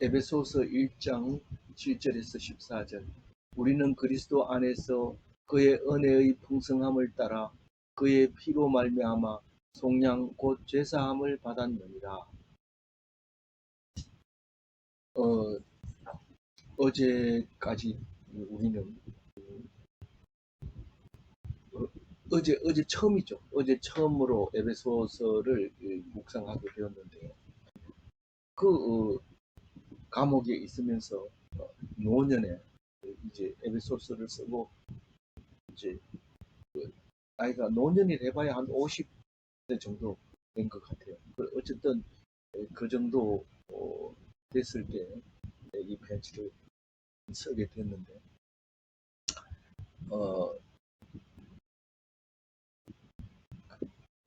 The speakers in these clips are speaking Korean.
에베소서 1장 7절에서 14절. 우리는 그리스도 안에서 그의 은혜의 풍성함을 따라 그의 피로 말미암아 속량 곧 죄사함을 받았느니라. 어제까지 우리는 어제 처음이죠. 어제 처음으로 에베소서를 묵상하게 되었는데요. 그 감옥에 있으면서 노년에 이제 에베소서를 쓰고 이제 나이가 노년이 돼봐야 한 50대 정도 된 것 같아요. 어쨌든 그 정도 됐을 때 이 편지를 쓰게 됐는데 어,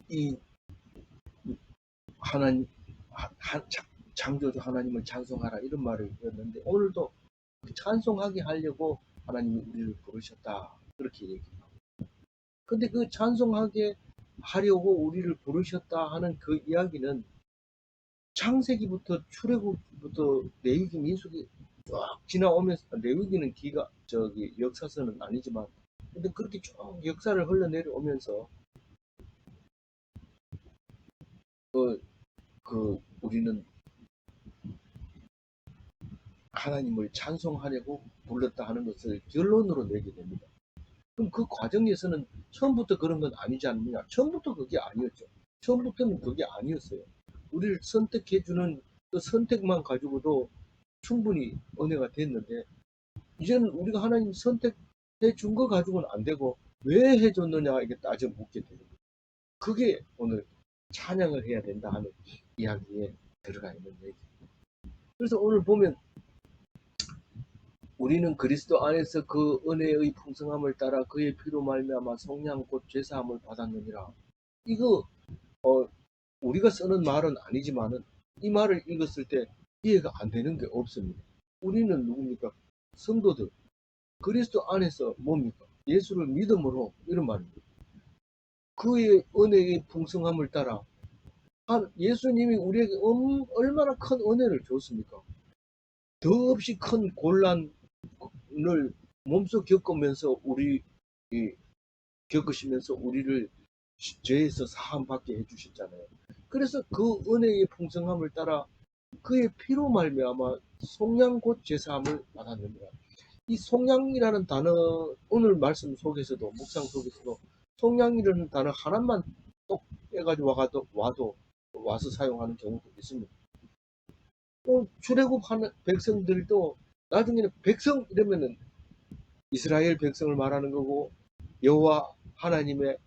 이 하나님 창조주 하나님을 찬송하라 이런 말을 했는데 오늘도 찬송하게 하려고 하나님이 우리를 부르셨다 그렇게 얘기해요. 근데 그 찬송하게 하려고 우리를 부르셨다 하는 그 이야기는 창세기부터 출애굽부터 레위기 민수기 쫙 지나오면서 레위기는 기가 저기 역사서는 아니지만 근데 그렇게 쭉 역사를 흘러내려오면서 우리는 하나님을 찬송하려고 불렀다 하는 것을 결론으로 내게 됩니다. 그럼 그 과정에서는 처음부터 그런 건 아니지 않느냐? 처음부터 그게 아니었죠. 처음부터는 그게 아니었어요. 우리를 선택해주는 그 선택만 가지고도 충분히 은혜가 됐는데 이제는 우리가 하나님 선택해 준 거 가지고는 안 되고 왜 해줬느냐 이게 따져 묻게 되는 거예요. 그게 오늘 찬양을 해야 된다 하는 이야기에 들어가 있는 얘기. 그래서 오늘 보면 우리는 그리스도 안에서 그 은혜의 풍성함을 따라 그의 피로 말미암아 성량 곧 죄사함을 받았느니라. 이거 우리가 쓰는 말은 아니지만은 이 말을 읽었을 때 이해가 안 되는 게 없습니다. 우리는 누굽니까? 성도들. 그리스도 안에서 뭡니까? 예수를 믿음으로 이런 말입니다. 그의 은혜의 풍성함을 따라 예수님이 우리에게 얼마나 큰 은혜를 줬습니까? 더없이 큰 곤란을 몸소 겪으면서 겪으시면서 우리를 죄에서 사함 받게 해주셨잖아요. 그래서 그 은혜의 풍성함을 따라 그의 피로 말미암아 속량 곧 제사함을 받았느니라. 이 속량이라는 단어 오늘 말씀 속에서도 묵상 속에서도 속량이라는 단어 하나만 똑 빼가지고 와서 사용하는 경우도 있습니다. 출애굽하는 백성들도 나중에는 백성 이러면은 이스라엘 백성을 말하는 거고 여호와 하나님의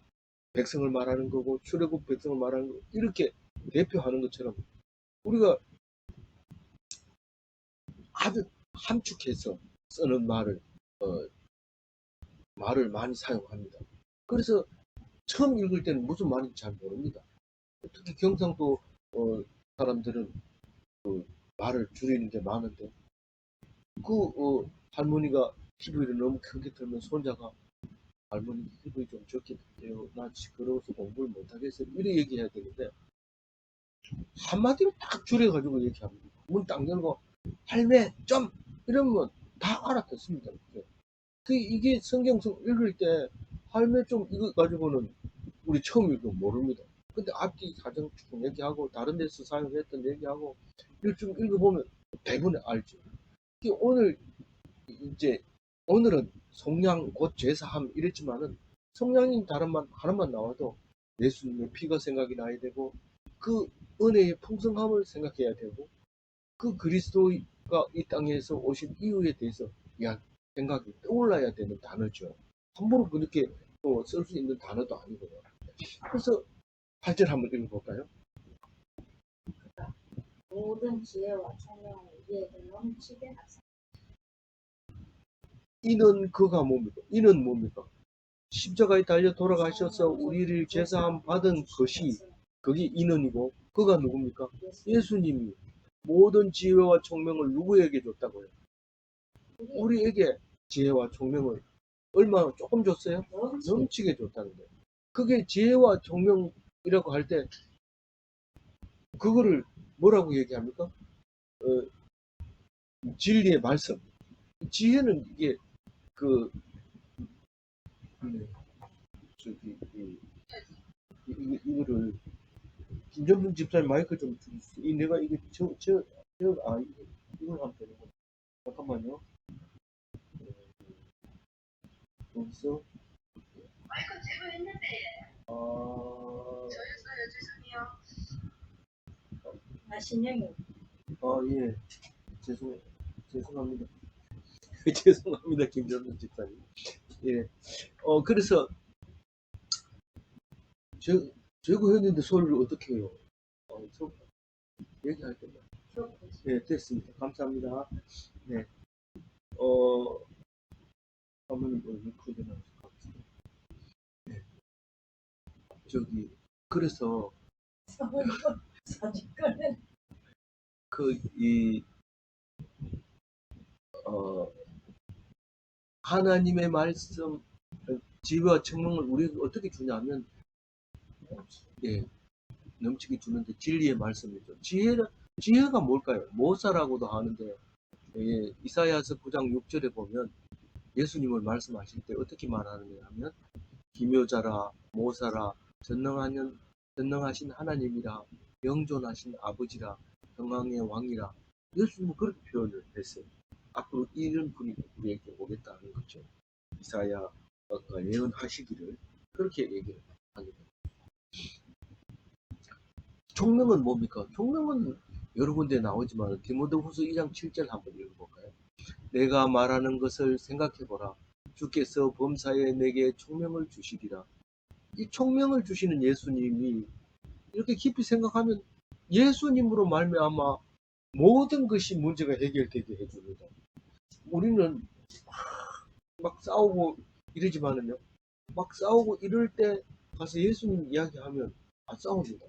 백성을 말하는 거고 출애굽 백성을 말하는 거 이렇게 대표하는 것처럼 우리가 아주 함축해서 쓰는 말을 많이 사용합니다. 그래서 처음 읽을 때는 무슨 말인지 잘 모릅니다. 특히 경상도 사람들은 그 말을 줄이는 게 많은데 할머니가 TV를 너무 크게 틀면 손자가 할머니 TV 좀 적게 틀게요. 나 시끄러워서 공부를 못하겠어요. 이렇게 얘기해야 되는데 한마디로 딱 줄여가지고 얘기합니다. 문 딱 열고 할매 좀 이러면 다 알아듣습니다. 이게 성경 읽을 때 할매 좀 이거 가지고는 우리 처음 읽으면 모릅니다. 근데 앞뒤 사정 쭉 얘기하고 다른 데서 사용했던 얘기하고 이걸 좀 읽어보면 대부분 알죠. 오늘 이제 오늘은 속량 곧 제사함 이랬지만은 속량인 다른 말 하나만 나와도 예수님의 피가 생각이 나야 되고 그 은혜의 풍성함을 생각해야 되고 그 그리스도가 이 땅에서 오신 이유에 대해서 생각이 떠올라야 되는 단어죠. 함부로 그렇게 쓸 수 있는 단어도 아니고요. 그래서 8절 한번 읽어볼까요? 모든 지혜와 총명을 우리에게 넘치게 하사. 이는 그가 뭡니까? 이는 뭡니까? 십자가에 달려 돌아가셔서 우리를 제사함 받은 것이 그게 인원이고 그가 누굽니까? 예수님이 모든 지혜와 총명을 누구에게 줬다고요? 우리에게 지혜와 총명을 얼마 조금 줬어요? 넘치게 줬다는 거예요. 그게 지혜와 총명이라고 할 때 그거를 뭐라고 얘기합니까? 진리의 말씀. 지혜는 이게 그 네, 저기 이거를 김정근 집사님 마이크 좀 주세요. 이 내가 이게 이걸 하면 되는 거. 잠깐만요. 여기서 마이크 제거했는데 아, 저였어요. 죄송해요. 신영이 예. 죄송합니다. 죄송합니다. 김정근 집사님. 예. 그래서 제거했는데 소리를 어떻게 해요? 저 얘기할 때만. 네, 됐습니다. 감사합니다. 네. 화면을 리코드 나서 네. 그래서 사진관에 하나님의 말씀, 지혜와 청명을 우리에게 어떻게 주냐면, 예, 넘치게 주는데 진리의 말씀이죠. 지혜가 뭘까요? 모사라고도 하는데, 예, 이사야서 9장 6절에 보면 예수님을 말씀하실 때 어떻게 말하느냐 하면, 기묘자라, 모사라, 전능하신 하나님이라, 영존하신 아버지라, 평강의 왕이라. 예수님은 그렇게 표현을 했어요. 앞으로 이런 분이 우리에게 오겠다는 거죠. 이사야가 예언하시기를 그렇게 얘기를 합니다. 총명은 뭡니까? 총명은 여러 군데 나오지만 디모데후서 2장 7절 한번 읽어볼까요? 내가 말하는 것을 생각해보라. 주께서 범사에 내게 총명을 주시리라. 이 총명을 주시는 예수님이 이렇게 깊이 생각하면 예수님으로 말미암아 모든 것이 문제가 해결되게 해줍니다. 우리는 막 싸우고 이러지만은요, 막 싸우고 이럴 때 가서 예수님 이야기하면 안 싸웁니다.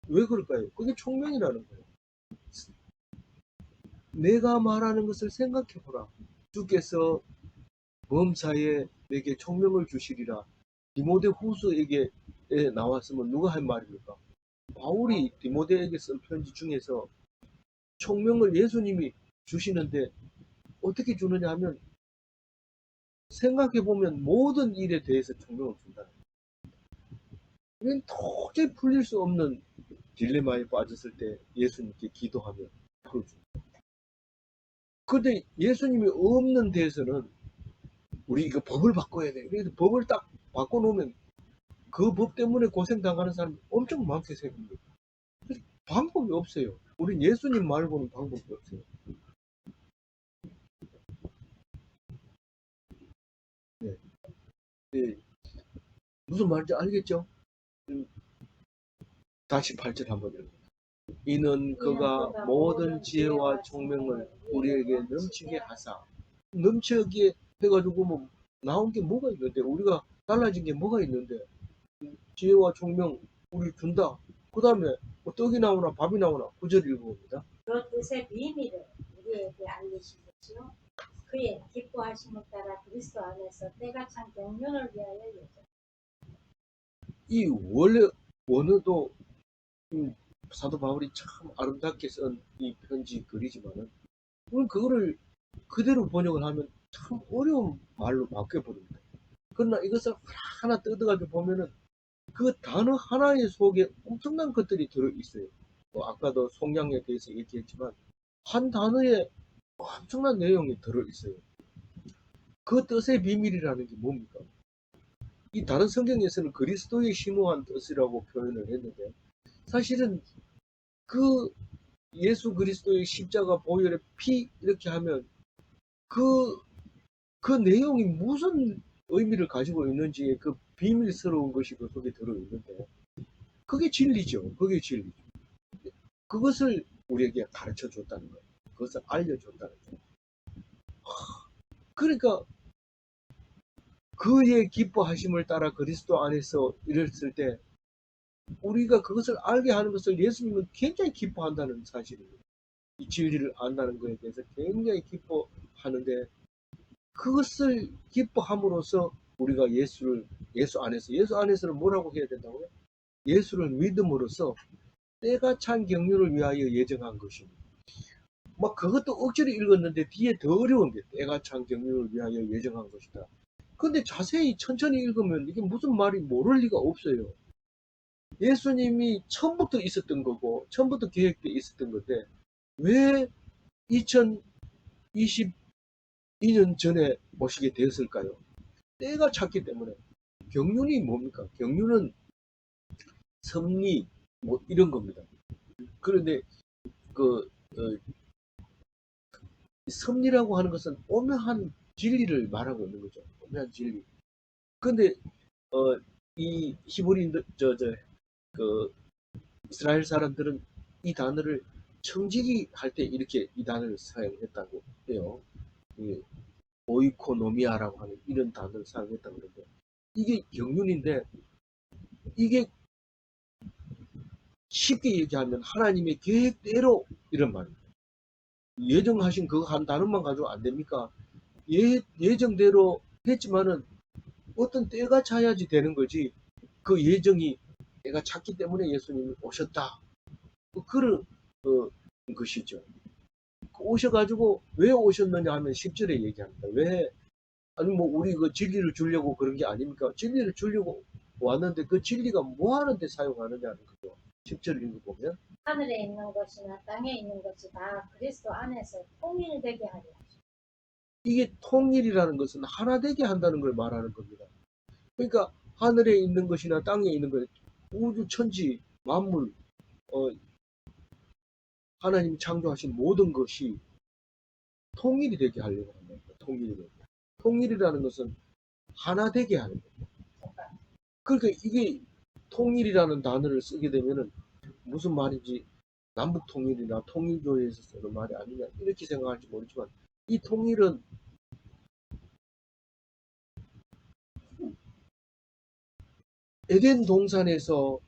왜 그럴까요? 그게 총명이라는 거예요. 내가 말하는 것을 생각해보라. 주께서 범사에 내게 총명을 주시리라. 디모데 후서에게 나왔으면 누가 한 말입니까? 바울이 디모데에게 쓴 편지 중에서 총명을 예수님이 주시는데 어떻게 주느냐 하면 생각해보면 모든 일에 대해서 총명을 준다. 우리는 도저히 풀릴 수 없는 딜레마에 빠졌을 때 예수님께 기도하면 풀어줍니다. 근데 예수님이 없는 데에서는 우리 이거 법을 바꿔야 돼. 그래서 법을 딱 바꿔놓으면 그 법 때문에 고생당하는 사람이 엄청 많게 생깁니다. 방법이 없어요. 우린 예수님 말고는 방법이 없어요. 네. 네. 무슨 말인지 알겠죠? 다시 8절 한번 읽어요. 이는 그가 모든 지혜와 총명을 우리에게 넘치게 하사. 넘치게 해가지고 뭐 나온 게 뭐가 있는데, 우리가 달라진 게 뭐가 있는데, 지혜와 총명 우리 준다. 그 다음에 뭐 떡이 나오나 밥이 나오나 9절 읽어봅니다. 그 뜻의 비밀을 우리에게 알리시겠지요. 그의 기뻐하심을 따라 그리스도 안에서 때가 찬 경륜을 위하여 예정. 이 원래 원어도 사도 바울이 참 아름답게 쓴 이 편지 글이지만은 우리는 그거를 그대로 번역을 하면 참 어려운 말로 바뀌어버립니다. 그러나 이것을 하나 뜯어가지고 보면은 그 단어 하나의 속에 엄청난 것들이 들어있어요. 뭐 아까도 속량에 대해서 얘기했지만 한 단어에 엄청난 내용이 들어있어요. 그 뜻의 비밀이라는 게 뭡니까? 이 다른 성경에서는 그리스도의 심오한 뜻이라고 표현을 했는데 사실은 그 예수 그리스도의 십자가 보혈의 피 이렇게 하면 그, 그 내용이 무슨 의미를 가지고 있는지의 그 비밀스러운 것이 그 속에 들어있는데 그게 진리죠. 그게 진리죠. 그것을 우리에게 가르쳐 줬다는 거예요. 그것을 알려줬다는 거예요. 그러니까 그의 기뻐하심을 따라 그리스도 안에서 이랬을 때 우리가 그것을 알게 하는 것을 예수님은 굉장히 기뻐한다는 사실입니다. 이 진리를 안다는 것에 대해서 굉장히 기뻐하는데 그것을 기뻐함으로써 우리가 예수 안에서는 뭐라고 해야 된다고요? 예수를 믿음으로써 때가 찬 경륜을 위하여 예정한 것입니다. 막 그것도 억지로 읽었는데 뒤에 더 어려운 게 때가 찬 경륜을 위하여 예정한 것이다. 근데 자세히 천천히 읽으면 이게 무슨 말이 모를 리가 없어요. 예수님이 처음부터 있었던 거고 처음부터 계획돼 있었던 건데 왜 2022년 전에 오시게 되었을까요? 때가 찼기 때문에. 경륜이 뭡니까? 경륜은 섭리 뭐 이런 겁니다. 그런데 그 섭리라고 하는 것은 오묘한 진리를 말하고 있는 거죠. 오묘한 진리. 근데 이 히브리인들 그 이스라엘 사람들은 이 단어를 청지기 할 때 이렇게 이 단어를 사용했다고 해요. 이 오이코노미아라고 하는 이런 단어를 사용했다고 그러는데 이게 경륜인데 이게 쉽게 얘기하면 하나님의 계획대로 이런 말입니다. 예정하신 그거 한 단어만 가지고 안 됩니까? 예정대로 했지만은 어떤 때가 차야지 되는 거지. 그 예정이 때가 찼기 때문에 예수님이 오셨다. 그런 것이죠. 오셔가지고 왜 오셨느냐 하면 10절에 얘기합니다. 왜? 아니 뭐 우리 그 진리를 주려고 그런 게 아닙니까? 진리를 주려고 왔는데 그 진리가 뭐 하는데 사용하느냐는 거죠. 10절 읽어보면 하늘에 있는 것이나 땅에 있는 것이 다 그리스도 안에서 통일되게 하려. 이게 통일이라는 것은 하나 되게 한다는 걸 말하는 겁니다. 그러니까 하늘에 있는 것이나 땅에 있는 것, 우주 천지 만물, 하나님이 창조하신 모든 것이 통일이 되게 하려고 합니다. 통일이라는 것은 하나 되게 하는 거예요. 그러니까 이게 통일이라는 단어를 쓰게 되면은 무슨 말인지 남북 통일이나 통일교회에서 쓰는 말이 아니냐 이렇게 생각할지 모르지만 이 통일은 에덴 동산에서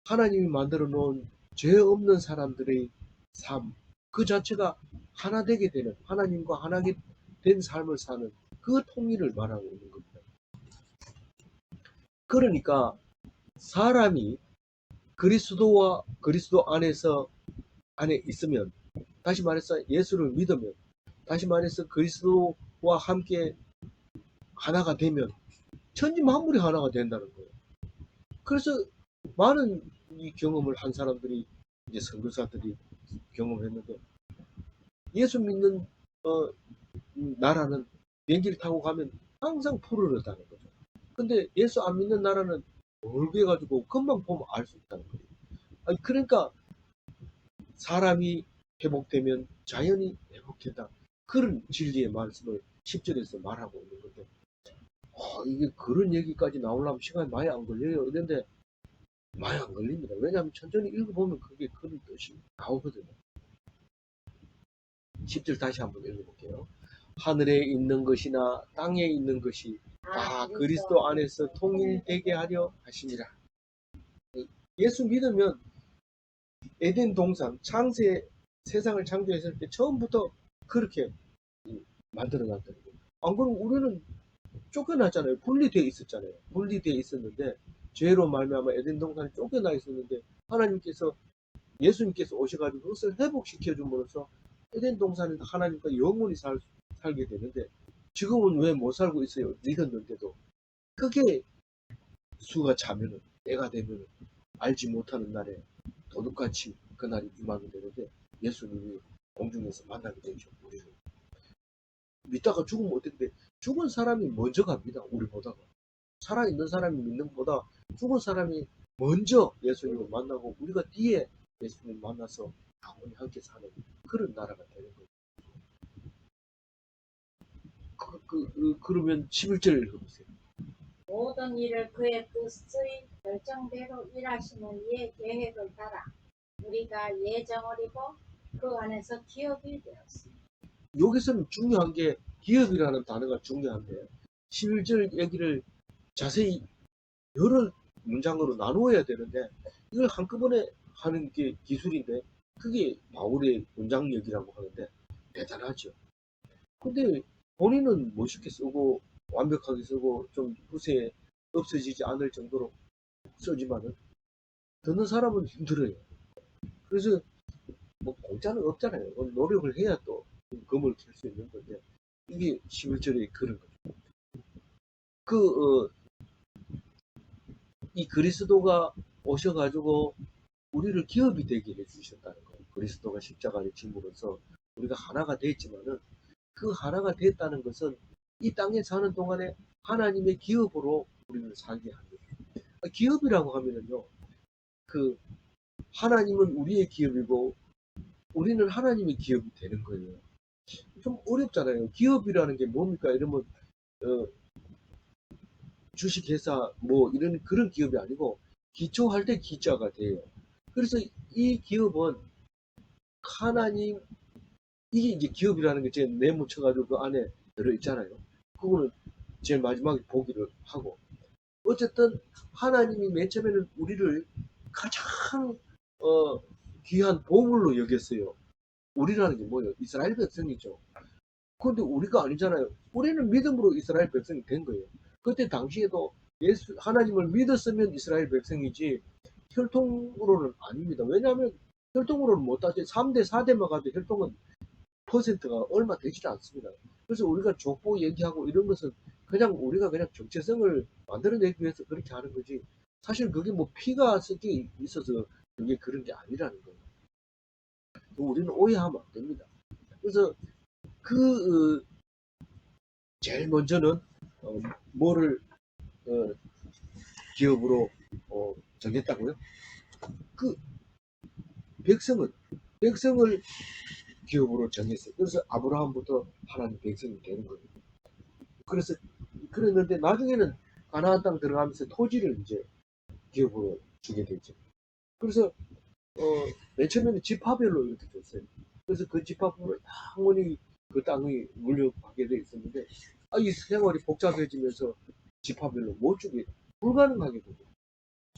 하나님이 만들어 놓은 죄 없는 사람들의 삶, 그 자체가 하나 되게 되는, 하나님과 하나 된 삶을 사는 그 통일을 말하고 있는 겁니다. 그러니까 사람이 그리스도 안에 있으면, 다시 말해서 예수를 믿으면, 다시 말해서 그리스도와 함께 하나가 되면 천지 만물이 하나가 된다는 거예요. 그래서 많은 이 경험을 한 사람들이 이제 선교사들이 경험했는데 예수 믿는 나라는 비행기를 타고 가면 항상 푸르르다는 거죠. 근데 예수 안 믿는 나라는 멀게 가지고 금방 보면 알 수 있다는 거예요. 아니, 그러니까 사람이 회복되면 자연이 회복된다. 그런 진리의 말씀을 10절에서 말하고 있는 건데 이게 그런 얘기까지 나오려면 시간이 많이 안 걸려요. 그런데 많이 안 걸립니다. 왜냐하면 천천히 읽어보면 그게 그런 뜻이 나오거든요. 10절 다시 한번 읽어볼게요. 하늘에 있는 것이나 땅에 있는 것이 다 그리스도 안에서 통일되게 하려 하시니라. 예수 믿으면 에덴 동산 창세 세상을 창조했을 때 처음부터 그렇게 만들어 놨다는 거예요. 안 그러면 우리는 쫓겨났잖아요. 분리되어 있었잖아요. 분리되어 있었는데 죄로 말미암아 에덴 동산에 쫓겨나 있었는데 하나님께서 예수님께서 오셔가지고 그것을 회복시켜 줌으로써 에덴 동산에 하나님과 영원히 살게 되는데 지금은 왜 못 살고 있어요? 믿었는데도 그게 수가 차면은 때가 되면은 알지 못하는 날에 도둑같이 그날이 임하게 되는데 예수님이 공중에서 만나게 되죠. 우리를 믿다가 죽으면 어떻게 돼? 죽은 사람이 먼저 갑니다. 우리보다가 살아있는 사람이 믿는 것보다 죽은 사람이 먼저 예수님을 만나고 우리가 뒤에 예수님을 만나서 영원히 함께 사는 그런 나라가 되는 거예요. 그러면 11절 읽어보세요. 모든 일을 그의 뜻의 결정대로 일하시는 이의 계획을 따라 우리가 예정을 입어 그 안에서 기업이 되었습니다. 여기서는 중요한 게 기업이라는 단어가 중요한데 11절 얘기를 자세히 여러 문장으로 나누어야 되는데 이걸 한꺼번에 하는 게 기술인데 그게 바울의 문장력이라고 하는데 대단하죠. 근데 본인은 멋있게 쓰고 완벽하게 쓰고 좀 후세에 없어지지 않을 정도로 쓰지만은 듣는 사람은 힘들어요. 그래서 뭐 공짜는 없잖아요. 노력을 해야 또 금을 캘 수 있는 건데 이게 11절에 그런 거죠. 이 그리스도가 오셔가지고 우리를 기업이 되게 해주셨다는 거예요. 그리스도가 십자가를 짐으로써 우리가 하나가 됐지만은 그 하나가 됐다는 것은 이 땅에 사는 동안에 하나님의 기업으로 우리를 살게 합니다. 기업이라고 하면은요, 그 하나님은 우리의 기업이고 우리는 하나님의 기업이 되는 거예요. 좀 어렵잖아요. 기업이라는 게 뭡니까? 이러면 주식회사 뭐 이런 그런 기업이 아니고 기초할 때 기자가 돼요. 그래서 이 기업은 하나님 이게 이제 기업이라는 게 제가 내묻혀가지고 그 안에 들어있잖아요. 그거는 제일 마지막에 보기를 하고 어쨌든 하나님이 맨 처음에는 우리를 가장 귀한 보물로 여겼어요. 우리라는 게 뭐예요? 이스라엘 백성이죠. 그런데 우리가 아니잖아요. 우리는 믿음으로 이스라엘 백성이 된 거예요. 그때 당시에도 하나님을 믿었으면 이스라엘 백성이지 혈통으로는 아닙니다. 왜냐하면 혈통으로는 못 따지 3대, 4대만 가도 혈통은 퍼센트가 얼마 되지 않습니다. 그래서 우리가 족보 얘기하고 이런 것은 그냥 우리가 그냥 정체성을 만들어내기 위해서 그렇게 하는 거지 사실 그게 뭐 피가 섞여 있어서 그게 그런 게 아니라는 거예요. 우리는 오해하면 안 됩니다. 그래서 제일 먼저는 뭐를 기업으로 정했다고요? 그 백성을 기업으로 정했어요. 그래서 아브라함부터 하나님 백성이 되는 거예요. 그래서 그랬는데 나중에는 가나안 땅 들어가면서 토지를 이제 기업으로 주게 되죠. 그래서 맨 처음에는 지파별로 이렇게 줬어요. 그래서 그 지파별로 영원히 그 땅이 물려가게 돼 있었는데 이 생활이 복잡해지면서 지파별로 못 주게 불가능하게 되죠.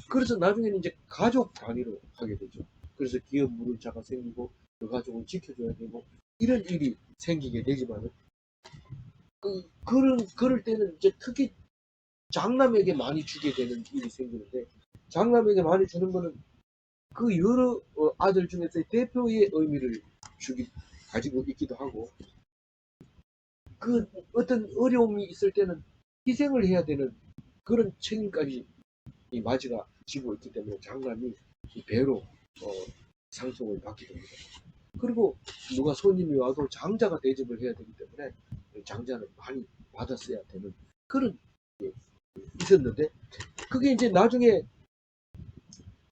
그래서 나중에는 이제 가족 단위로 하게 되죠. 그래서 기업 물을자가 생기고 그 가족을 지켜줘야 되고 이런 일이 생기게 되지만은 그럴 때는 이제 특히 장남에게 많이 주게 되는 일이 생기는데 장남에게 많이 주는 거는 그 여러 아들 중에서 대표의 의미를 가지고 있기도 하고 그 어떤 어려움이 있을 때는 희생을 해야 되는 그런 책임까지 이 마지가 지고 있기 때문에 장남이 배로 상속을 받게 됩니다. 그리고 누가 손님이 와도 장자가 대접을 해야 되기 때문에 장자는 많이 받았어야 되는 그런 게 있었는데 그게 이제 나중에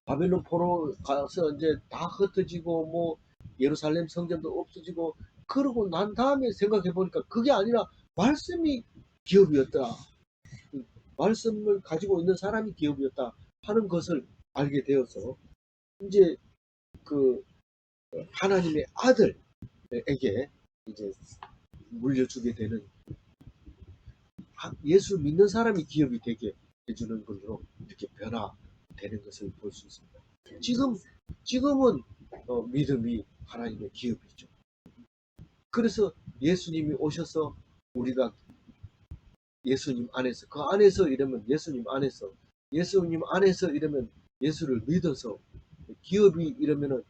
바벨론 포로 가서 이제 다 흩어지고 뭐 예루살렘 성전도 없어지고 그러고 난 다음에 생각해 보니까 그게 아니라 말씀이 기업이었다. 말씀을 가지고 있는 사람이 기업이었다 하는 것을 알게 되어서 이제 그 하나님의 아들에게 이제 물려주게 되는 예수 믿는 사람이 기업이 되게 해주는 걸로 이렇게 변화되는 것을 볼 수 있습니다. 지금은 믿음이 하나님의 기업이죠. 그래서 예수님이 오셔서 우리가 예수님 안에서 그 안에서 이러면 예수님 안에서 이러면 예수를 믿어서 기업이 이러면은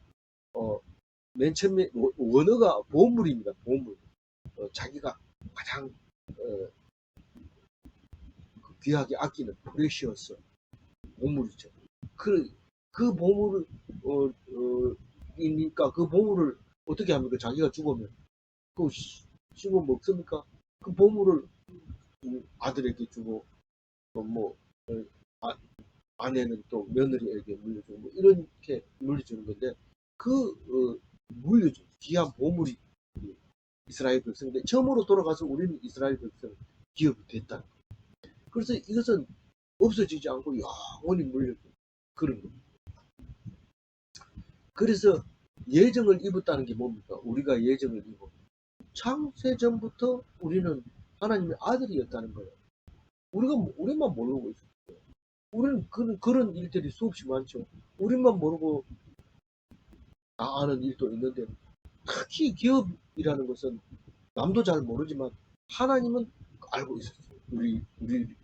맨 처음에 원어가 보물입니다. 보물. 자기가 가장 귀하게 아끼는 프레시어스 보물이죠. 그 보물을 이니까 그 보물을 어떻게 합니까? 자기가 죽으면 그 씹어 먹습니까? 그 보물을 아들에게 주고 뭐 아내는 또 며느리에게 물려주고 뭐 이렇게 물려주는 건데 물려준 귀한 보물이 이스라엘 백성인데 처음으로 돌아가서 우리는 이스라엘 백성 기업이 됐다. 그래서 이것은 없어지지 않고 영원히 물려준 그런 겁니다. 그래서 예정을 입었다는 게 뭡니까? 우리가 예정을 입어 창세전부터 우리는 하나님의 아들이었다는 거예요. 우리만 모르고 있었어요. 우리는 그런 일들이 수없이 많죠. 우리만 모르고 아는 일도 있는데 특히 기업이라는 것은 남도 잘 모르지만 하나님은 알고 있었어요. 우리를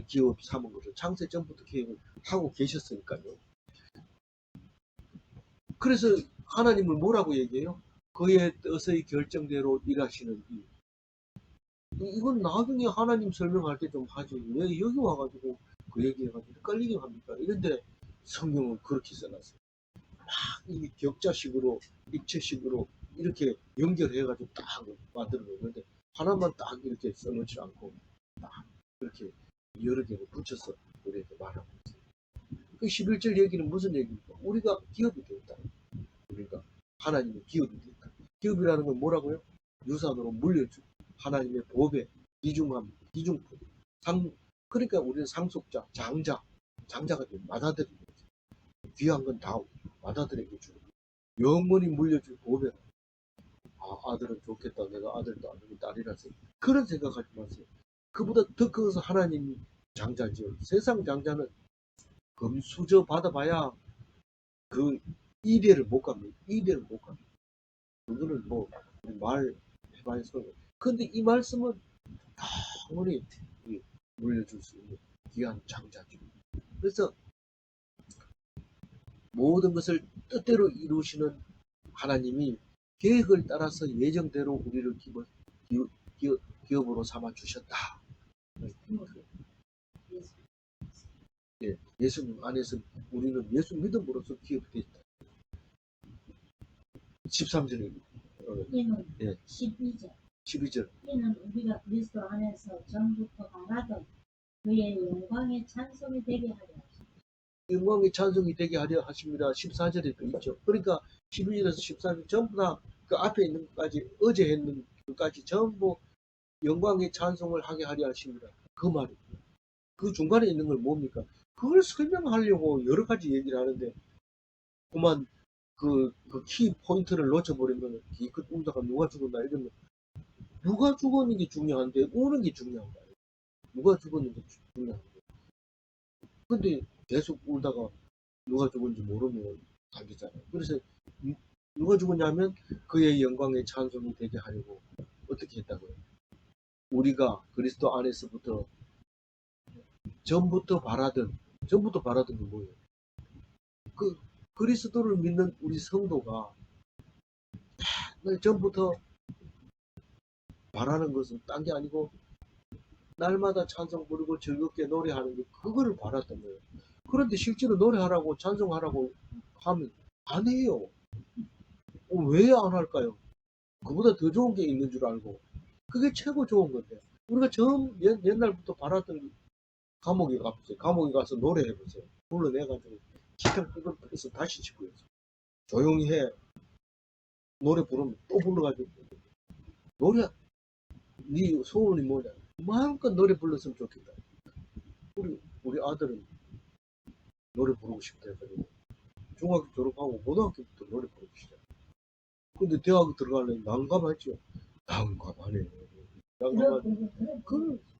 기업 삼은 것을 창세 전부터 계획을 하고 계셨으니까요. 그래서 하나님을 뭐라고 얘기해요? 그의 뜻의 결정대로 일하시는 이. 이건 나중에 하나님 설명할 때 좀 하지. 왜 여기 와가지고 그 얘기해가지고 헷갈리게 합니까? 이런데 성경은 그렇게 써놨어요. 이 격자식으로, 입체식으로 이렇게 연결해가지고 딱 만들어 놓는데 하나만 딱 이렇게 써놓지 않고 딱 이렇게 여러 개를 붙여서 우리에게 말하고 있어요. 그 11절 얘기는 무슨 얘기입니까? 우리가 기업이 되었다. 우리가 하나님의 기업이 되었다. 기업이라는 건 뭐라고요? 유산으로 물려주고 하나님의 법에 기중함, 기중품, 그러니까 우리는 상속자, 장자가 되면 받아들이는 거죠. 귀한 건 다 받아들이게 주고 영원히 물려줄 법에 아들은 좋겠다. 내가 아들도 아니고 딸이라서 그런 생각하지 마세요. 그보다 더 커서 하나님 장자죠. 세상 장자는 금수저 받아봐야 그 이대를 못 갑니다. 이대를 못 갑니다. 그거는 뭐 말 해봐야 소용. 근데 이 말씀은 당연히 물려줄 수 있는 귀한 장자죠. 그래서 모든 것을 뜻대로 이루시는 하나님이 계획을 따라서 예정대로 우리를 기업으로 삼아 주셨다. 예, 예수님 안에서 우리는 예수 믿음으로써 기업이 됐다. 13절에 이는 예. 12절 12절 이는 우리가 그리스도 안에서 전부터 바라던 그의 영광의 찬송이 되게 하려 하십니다. 영광의 찬송이 되게 하려 하십니다. 14절에도 있죠. 그러니까 12절에서 14절 전부 다 그 앞에 있는 것까지 어제 했는 것까지 전부 영광의 찬송을 하게 하려 하십니다. 그 말이에요. 그 중간에 있는 건 뭡니까? 그걸 설명하려고 여러 가지 얘기를 하는데 그만 그 키 포인트를 놓쳐버리면 기껏 울다가 누가 죽었나 이러면 누가 죽었는 게 중요한데 우는 게 중요한 거예요. 누가 죽었는 게 중요한 거예요. 근데 계속 울다가 누가 죽은지 모르면 안 되잖아요. 그래서 누가 죽었냐면 그의 영광의 찬송이 되게 하려고 어떻게 했다고요? 우리가 그리스도 안에서부터 전부터 바라던 게 뭐예요? 그 그리스도를 믿는 우리 성도가 전부터 바라는 것은 딴 게 아니고 날마다 찬송 부르고 즐겁게 노래하는 게 그거를 바랐던 거예요. 그런데 실제로 노래하라고 찬송하라고 하면 안 해요. 왜 안 할까요? 그보다 더 좋은 게 있는 줄 알고 그게 최고 좋은 건데 우리가 옛날부터 바랐던 감옥에 가보세요. 감옥에 가서 노래해보세요. 불러내가지고 기타 끄덕끄덕해서 다시 짓고 있어. 조용히 해. 노래 부르면 또 불러가지고 노래 네 소원이 뭐냐? 마음껏 노래 불렀으면 좋겠다. 우리 아들은 노래 부르고 싶다 해가지고 중학교 졸업하고 고등학교부터 노래 부르고 싶다. 근데 대학 들어가려면 난감하죠. 난감하네. 난감하네.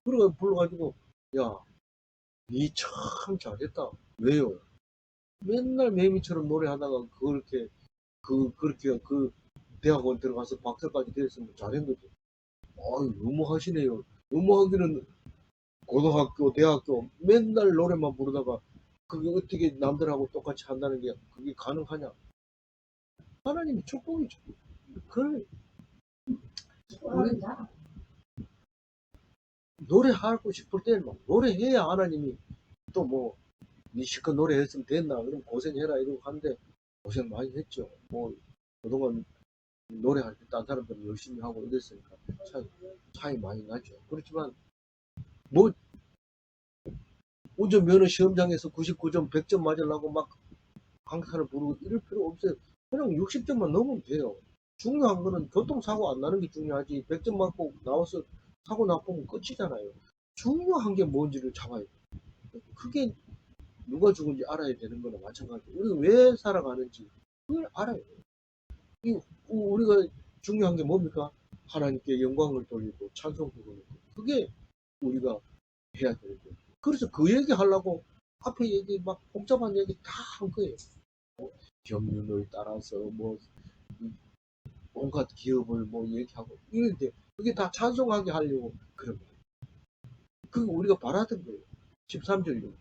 그래 불러가지고 야, 니 참 잘했다. 왜요? 맨날 매미처럼 노래하다가 그렇게 대학원 들어가서 박사까지 됐으면 잘한 거지. 아유, 너무하시네요. 너무하기는 고등학교, 대학교 맨날 노래만 부르다가 그게 어떻게 남들하고 똑같이 한다는 게 그게 가능하냐? 하나님의 축복이죠. 그걸 우리 노래하고 싶을 때는 막 노래해야 하나님이 또 뭐 니 실컷 노래했으면 됐나? 그럼 고생해라 이러고 하는데 고생 많이 했죠. 뭐 그동안 노래할 때 딴 사람들은 열심히 하고 이랬으니까 차이 많이 나죠. 그렇지만 뭐 운전면허 시험장에서 99점, 100점 맞으려고 막 강사를 부르고 이럴 필요 없어요. 그냥 60점만 넘으면 돼요. 중요한 거는 교통사고 안 나는 게 중요하지. 100점 맞고 나와서 사고 나쁘면 끝이잖아요. 중요한 게 뭔지를 잡아야 돼요. 그게 누가 죽은지 알아야 되는 거나 마찬가지고 우리가 왜 살아가는지 그걸 알아야 돼요. 우리가 중요한 게 뭡니까? 하나님께 영광을 돌리고 찬송 부르는 거. 그게 우리가 해야 되는 거예요. 그래서 그 얘기 하려고 앞에 얘기 막 복잡한 얘기 다 한 거예요. 경륜을 따라서 뭐 온갖 기업을 뭐 얘기하고 이런데 그게 다 찬송하게 하려고 그런 거예요. 그거 우리가 바라던 거예요. 13절이요.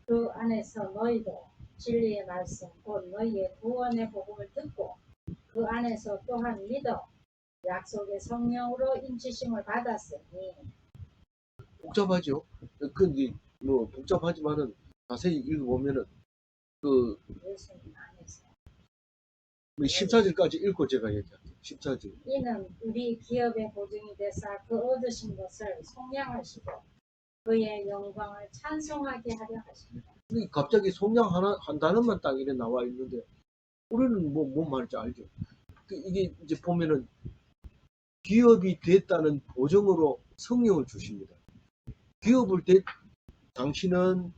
그 안에서 너희도 진리의 말씀 곧 너희의 구원의 복음을 듣고 그 안에서 또한 믿어 약속의 성령으로 인치심을 받았으니. 복잡하죠. 근데 뭐 복잡하지만은 자세히 읽어보면은 그 예수님 안에서 14절까지 읽고 제가 얘기할게요. 14절. 이는 우리 기업의 보증이 되사 그 얻으신 것을 속량하시고 그의 영광을 찬송하게 하려 하십니다. 갑자기 성냥 한 단어만 딱 이래 나와 있는데 우리는 뭔 말인지 알죠. 이게 이제 보면은 기업이 됐다는 보증으로 성령을 주십니다. 기업을 당신은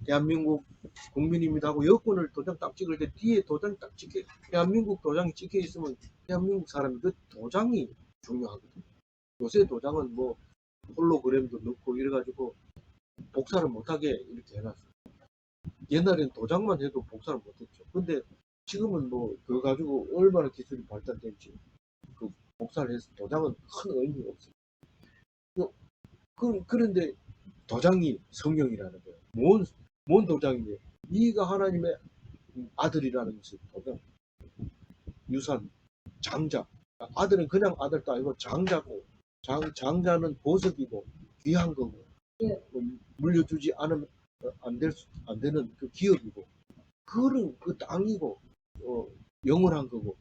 대한민국 국민입니다 하고 여권을 도장 딱 찍을 때 뒤에 도장 딱 대한민국 도장이 찍혀 있으면 대한민국 사람이 그 도장이 중요하거든요. 요새 도장은 뭐 홀로그램도 넣고 이래가지고 복사를 못하게 이렇게 해놨어요. 옛날엔 도장만 해도 복사를 못했죠. 근데 지금은 뭐 그거 가지고 얼마나 기술이 발달된지 그 복사를 해서 도장은 큰 의미가 없어요. 그런데 도장이 성령이라는 거예요. 뭔 도장이냐? 네가 하나님의 아들이라는 것이 도장. 유산, 장자. 아들은 그냥 아들도 아니고 장자고, 장자는 보석이고 귀한 거고, 물려주지 않으면 안 되는 그 기업이고, 그런 그 땅이고, 영원한 거고,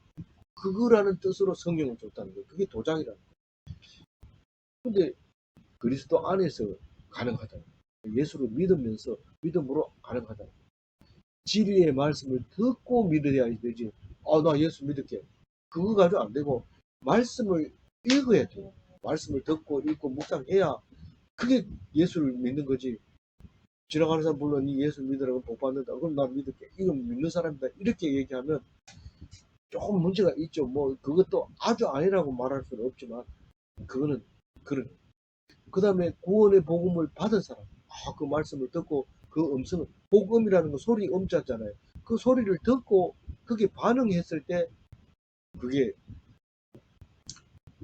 그거라는 뜻으로 성령을 줬다는 거예요. 그게 도장이라는 거예요. 근데 그리스도 안에서 가능하다. 예수를 믿으면서 믿음으로 가능하다. 진리의 말씀을 듣고 믿어야 되지. 나 예수 믿을게. 그거 가지고 안 되고 말씀을 읽어야 돼. 말씀을 듣고 읽고 묵상해야 그게 예수를 믿는 거지. 지나가는 사람 물론 니 예수 믿으라고 복 받는다. 그럼 나 믿을게. 이건 믿는 사람이다. 이렇게 얘기하면 조금 문제가 있죠. 뭐 그것도 아주 아니라고 말할 수는 없지만 그거는 그런. 그 다음에 구원의 복음을 받은 사람, 그 말씀을 듣고 그 음성을, 복음이라는 거 소리 음자잖아요. 그 소리를 듣고 그게 반응했을 때 그게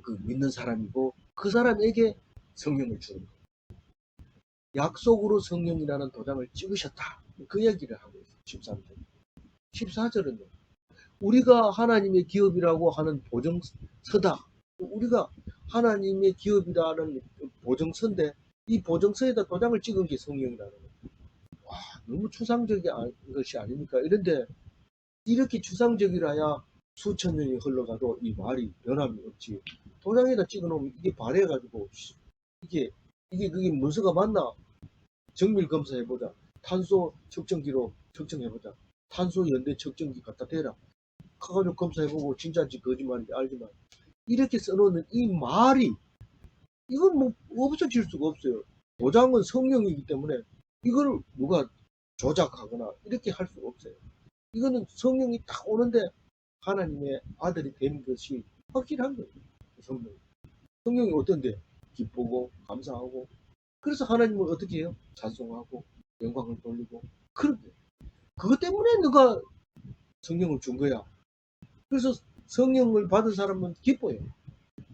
그 믿는 사람이고 그 사람에게 성령을 주는 거예요. 약속으로 성령이라는 도장을 찍으셨다. 그 얘기를 하고 있어요. 13절. 14절은 우리가 하나님의 기업이라고 하는 보증서다. 우리가 하나님의 기업이라는 보증서인데 이 보증서에다 도장을 찍은 게 성령이라는 거예요. 와, 너무 추상적인 것이 아닙니까? 이런데 이렇게 추상적이라야 수천 년이 흘러가도 이 말이 변함이 없지. 도장에다 찍어놓으면 이게 발해가지고 그게 문서가 맞나? 정밀 검사해보자. 탄소 측정기로 측정해보자. 탄소 연대 측정기 갖다 대라. 가가지고 검사해보고 진짜인지 거짓말인지 알지만 이렇게 써놓는 이 말이 이건 뭐 없어질 수가 없어요. 도장은 성령이기 때문에 이걸 누가 조작하거나 이렇게 할 수가 없어요. 이거는 성령이 딱 오는데 하나님의 아들이 된 것이 확실한 거예요. 성령이 어떤데? 기쁘고 감사하고 그래서 하나님을 어떻게 해요? 찬송하고 영광을 돌리고 그런데 그것 때문에 누가 성령을 준 거야. 그래서 성령을 받은 사람은 기뻐요.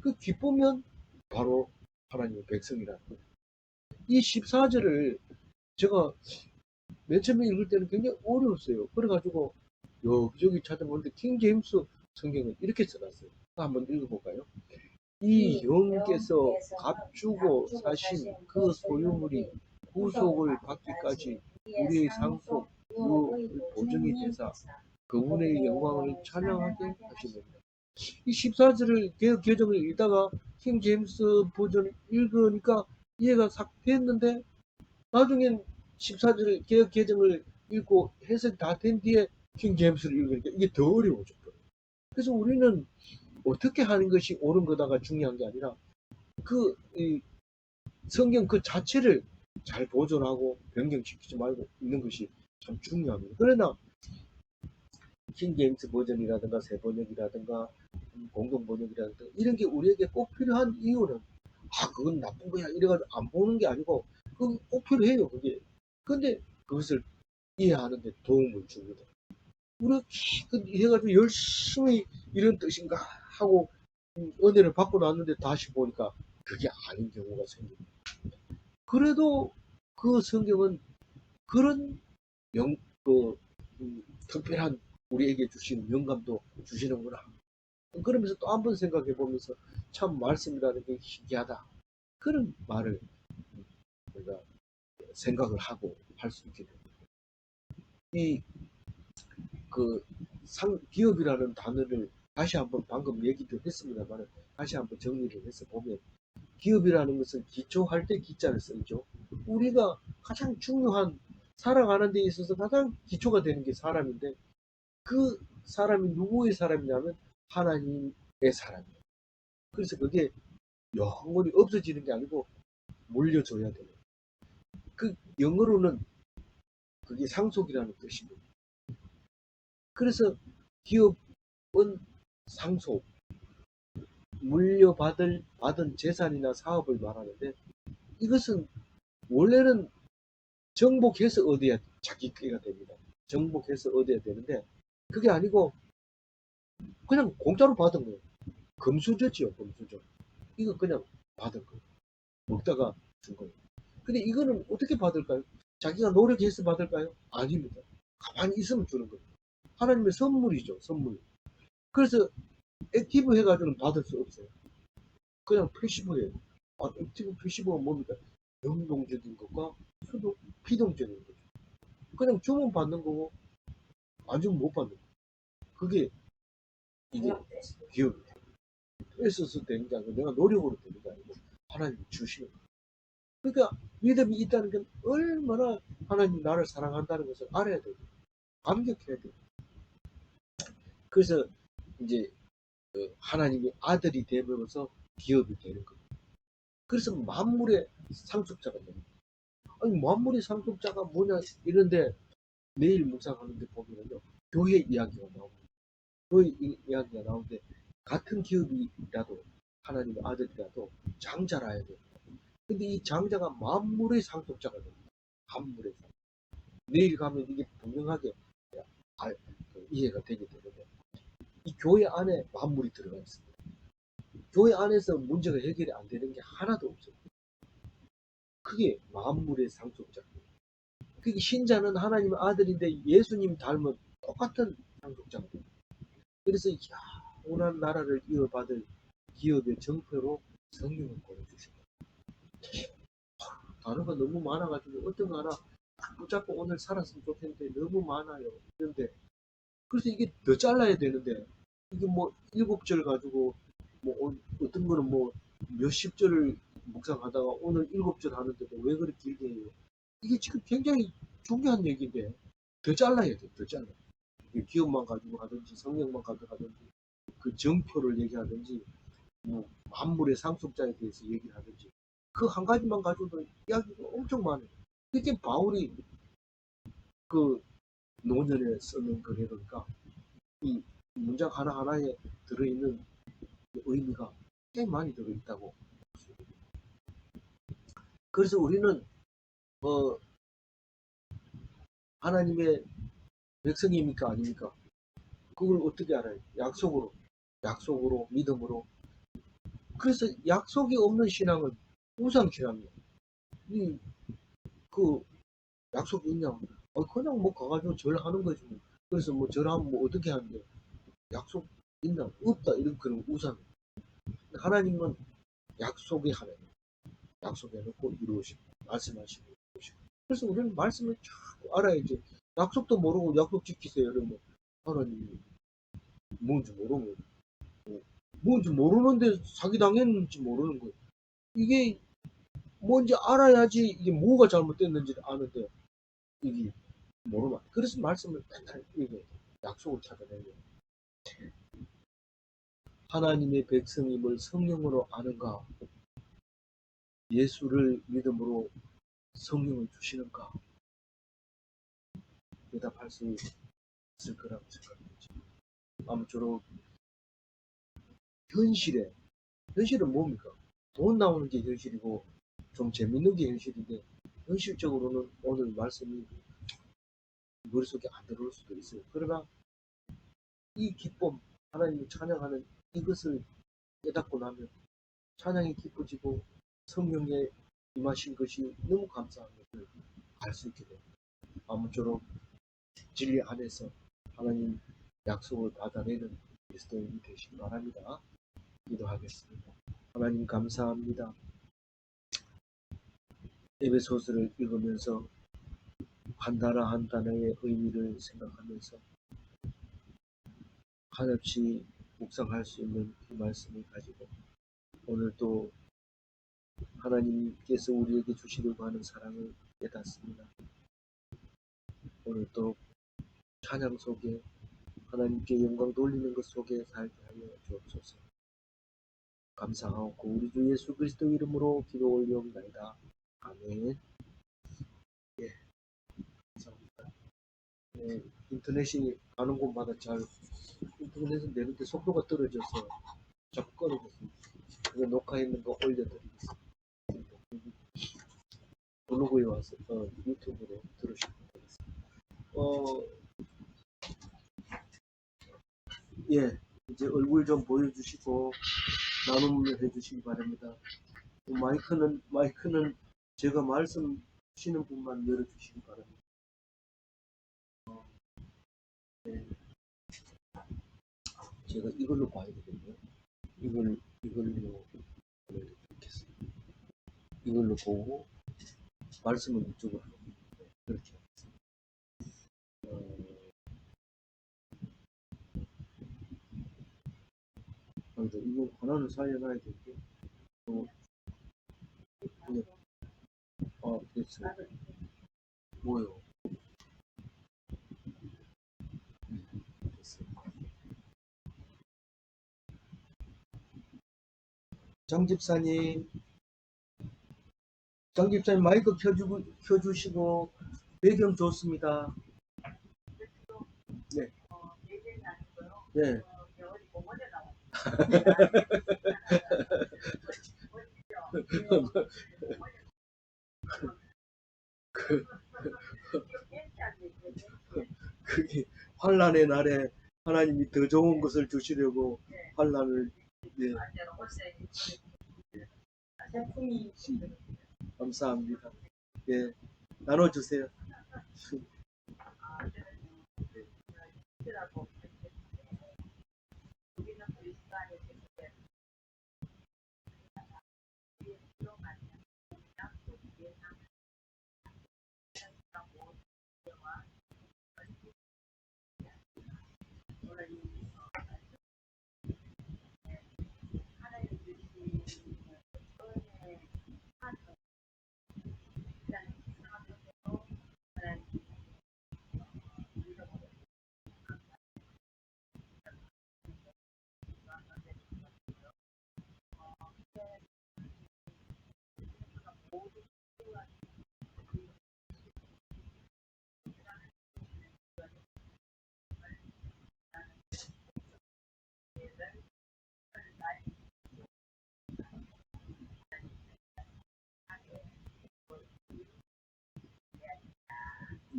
그 기쁘면 바로 하나님의 백성이라는 거예요. 이 14절을 제가 맨 처음에 읽을 때는 굉장히 어려웠어요. 그래가지고 여기저기 찾아보는데 킹 제임스 성경은 이렇게 써놨어요. 한번 읽어볼까요? 이 영께서 값주고 사신 그 소유물이 구속을 받기까지 우리의 상속 유의 보증이 되사 그분의 영광을 찬양하게 하시느니라. 이 14절을 개혁 개정을 읽다가 킹 제임스 버전을 읽으니까 이해가 싹 됐는데 나중엔 14절 개혁 개정을 읽고 해석이 다 된 뒤에 킹 제임스를 읽으니까 이게 더 어려워졌더라고요. 그래서 우리는 어떻게 하는 것이 옳은 거다가 중요한 게 아니라 이 성경 그 자체를 잘 보존하고 변경시키지 말고 있는 것이 참 중요합니다. 그러나 킹 제임스 버전이라든가 새 번역이라든가 공동 번역이라든가 이런 게 우리에게 꼭 필요한 이유는 그건 나쁜 거야 이래가지고 안 보는 게 아니고 그건 꼭 필요해요. 그게. 근데 그것을 이해하는데 도움을 줍니다. 우리가 해가지고 열심히 이런 뜻인가 하고 은혜를 받고 났는데 다시 보니까 그게 아닌 경우가 생깁니다. 그래도 그 성경은 그런 특별한 우리에게 주시는 영감도 주시는구나. 그러면서 또 한 번 생각해 보면서 참 말씀이라는 게 신기하다. 그런 말을 우리가 생각을 하고 할 수 있게 됩니다. 이 그 기업이라는 단어를 다시 한번 방금 얘기도 했습니다만 다시 한번 정리를 해서 보면 기업이라는 것은 기초할 때 기자를 쓰죠. 우리가 가장 중요한 살아가는 데 있어서 가장 기초가 되는 게 사람인데 그 사람이 누구의 사람이냐면 하나님의 사람이에요. 그래서 그게 영원히 없어지는 게 아니고 물려줘야 돼요. 그 영어로는 그게 상속이라는 뜻입니다. 그래서 기업은 상속, 받은 재산이나 사업을 말하는데 이것은 원래는 정복해서 얻어야 자기가 됩니다. 정복해서 얻어야 되는데 그게 아니고 그냥 공짜로 받은 거예요. 금수저지요, 금수저. 이거 그냥 받은 거예요. 먹다가 준 거예요. 근데 이거는 어떻게 받을까요? 자기가 노력해서 받을까요? 아닙니다. 가만히 있으면 주는 거예요. 하나님의 선물이죠, 선물. 그래서 액티브 해가지고는 받을 수 없어요. 그냥 패시브예요. 액티브 패시브가 뭡니까? 능동적인 것과 피동적인 거죠. 그냥 주면 받는 거고 안 주면 못 받는 거예요. 그게 이게 기업이에요. 뺏어서 되는 게 아니고 내가 노력으로 되는 게 아니고 하나님이 주시는 거예요. 그러니까 믿음이 있다는 건 얼마나 하나님이 나를 사랑한다는 것을 알아야 돼요. 감격해야 돼요. 그래서 이제 하나님이 아들이 되면서 기업이 되는 거예요. 그래서 만물의 상속자가 됩니다. 아니 만물의 상속자가 뭐냐 이런데 내일 묵상하는데 보면요 교회 이야기가 나옵니다. 교회 이야기가 나오는데 같은 기업이라도 하나님의 아들이라도 장자라야 돼요. 근데 이 장자가 만물의 상속자가 됩니다. 만물의 상속자. 내일 가면 이게 분명하게 이해가 되게 되는데 이 교회 안에 만물이 들어가 있습니다. 교회 안에서 문제가 해결이 안 되는 게 하나도 없어요. 그게 만물의 상속자입니다. 그게 신자는 하나님의 아들인데 예수님 닮은 똑같은 상속자가 됩니다. 그래서 영원한 나라를 이어받을 기업의 정표로 성령을 보내주십니다. 단어가 너무 많아가지고 어떤 거 하나 딱 붙잡고 오늘 살았으면 좋겠는데 너무 많아요. 그런데 그래서 이게 더 잘라야 되는데 이게 뭐 7절 가지고 뭐 어떤 거는 뭐 몇십 절을 묵상하다가 오늘 7절 하는데도 왜 그렇게 길게 해요? 이게 지금 굉장히 중요한 얘기인데 더 잘라야 돼. 더 잘라. 기업만 가지고 하든지 성령만 가지고 하든지 그 정표를 얘기하든지 뭐 만물의 상속자에 대해서 얘기를 하든지 그 한 가지만 가지고도 이야기가 엄청 많아요. 그게 바울이 그 노년에 쓰는 글이니까 이 문장 하나하나에 들어있는 의미가 꽤 많이 들어있다고. 그래서 우리는 하나님의 백성입니까 아닙니까? 그걸 어떻게 알아요? 약속으로 믿음으로. 그래서 약속이 없는 신앙은 우상신앙이에요. 그 약속이 있냐? 그냥 뭐 가가지고 절하는 거지 뭐. 그래서 뭐 절하면 뭐 어떻게 하는데 약속 있나? 없다 이런 그런 우상. 하나님은 약속이 하나님. 약속해놓고 이루시고 말씀하시고 이루시고. 그래서 우리는 말씀을 자꾸 알아야지. 약속도 모르고 약속 지키세요 이러면 하나님이 뭔지 모르고 뭔지 모르는데 사기당했는지 모르는 거예요. 이게 뭔지 알아야지 이게 뭐가 잘못됐는지 아는데 이게 모르면 그래서 말씀을 맨날 이게 약속을 찾아내는 거예요. 하나님의 백성임을 성령으로 아는가? 예수를 믿음으로 성령을 주시는가? 대답할 수 있을 거라고 생각합니다. 아무쪼록 현실은 뭡니까? 돈 나오는 게 현실이고 좀 재밌는 게 현실인데 현실적으로는 오늘 말씀이 머릿속에 안 들어올 수도 있어요. 그러나 이 기쁨, 하나님을 찬양하는 이것을 깨닫고 나면 찬양이 기뻐지고 성령에 임하신 것이 너무 감사한 것을 알 수 있게 됩니다. 아무쪼록 진리 안에서 하나님 약속을 받아내는 그리스도인이 되시기 바랍니다. 기도하겠습니다. 하나님 감사합니다. 에베소서를 읽으면서 한 단어 한 단어의 의미를 생각하면서 한없이 묵상할 수 있는 이 말씀을 가지고 오늘 또 하나님께서 우리에게 주시려고 하는 사랑을 깨닫습니다. 오늘 또 찬양 속에 하나님께 영광 돌리는 것 속에 살게 하여 주옵소서. 감사하고 우리 주 예수 그리스도 이름으로 기도 올려옵나이다. 아멘. 예, 감사합니다. 네, 인터넷이 가는 곳마다 잘 인터넷은 내는데 속도가 떨어져서 자꾸 끊어졌습니다. 그래서 녹화했는 거 올려드리겠습니다. 블로그에 와서 유튜브로 들으시면 되겠습니다. 예, 이제 얼굴 좀 보여주시고 나눔을 해주시기 바랍니다. 마이크는 제가 말씀 주시는 분만 열어주시기 바랍니다. 네, 제가 이걸로 봐야 되겠네요. 이걸로 보겠습니다. 이걸로 보고 말씀은 이쪽으로 합니다. 그렇게 하겠습니다. 이거 하나는 살려놔야 되고, 네. 됐어요. 뭐요? 됐어요. 장 집사님 마이크 켜주시고 배경 좋습니다. 네. 네. 그게 환란의 날에 하나님이 더 좋은 것을 주시려고 환란을 네. 감사합니다. 예, 나눠주세요.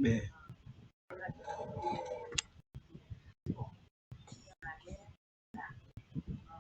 네.